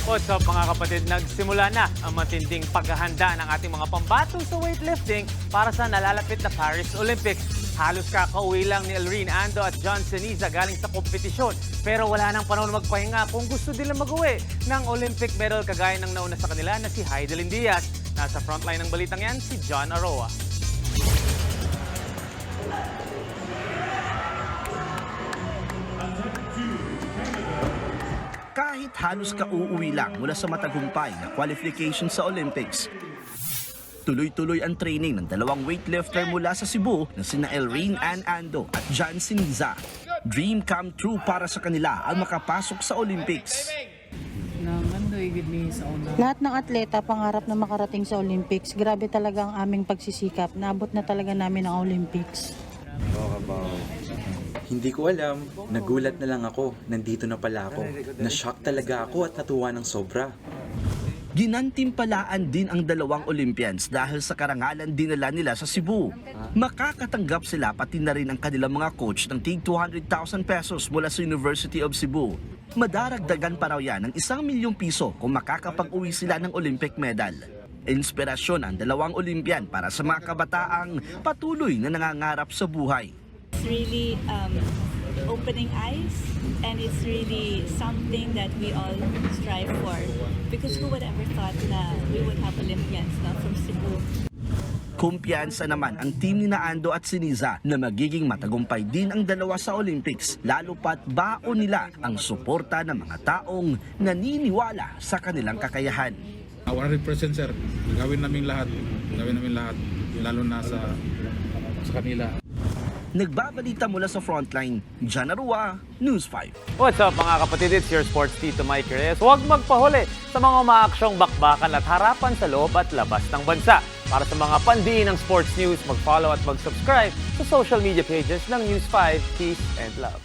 What's up mga kapatid? Nagsimula na ang matinding paghahanda ng ating mga pambato sa weightlifting para sa nalalapit na Paris Olympics. Halos kakauwi lang ni Elrene Ando at John Ceniza galing sa kompetisyon. Pero wala nang panahon magpahinga kung gusto nila mag-uwi ng Olympic medal kagaya ng nauna sa kanila na si Heidelin Diaz. Nasa frontline ng balitang yan si John Aroa. Kahit halos kauuwi lang mula sa matagumpay na qualification sa Olympics, tuloy-tuloy ang training ng dalawang weightlifter mula sa Cebu na sina Elrene Ando at John Ceniza. Dream come true para sa kanila ang makapasok sa Olympics. Lahat ng atleta pangarap na makarating sa Olympics. Grabe talaga ang aming pagsisikap. Naabot na talaga namin ang Olympics. Hindi ko alam. Nagulat na lang ako. Nandito na pala ako. Na-shock talaga ako at natuwa ng sobra. Ginantimpalaan din ang dalawang Olympians dahil sa karangalan dinala nila sa Cebu. Makakatanggap sila pati na rin ang kanilang mga coach ng tig 200,000 pesos mula sa University of Cebu. Madaragdagan pa raw yan ng 1 milyong piso kung makakapag-uwi sila ng Olympic medal. Inspirasyon ang dalawang Olympian para sa mga kabataang patuloy na nangangarap sa buhay. It's really opening eyes, and it's really something that we all strive for. Because who would ever thought na we would have Olympians from Cebu? Kumpiyansa naman ang team ni Ando at Ceniza na magiging matagumpay din ang dalawa sa Olympics, lalo pat baon nila ang suporta ng mga taong naniniwala sa kanilang kakayahan. 100% sir, gawin namin lahat, lalo na sa kanila. Nagbabalita mula sa frontline, John Aroa, News 5. What's up mga kapatid? It's your sports Tito Mike Reyes. Huwag magpahuli sa mga umaaksyong bakbakan at harapan sa loob at labas ng bansa. Para sa mga pandiin ng sports news, mag-follow at mag-subscribe sa social media pages ng News 5. Peace and love.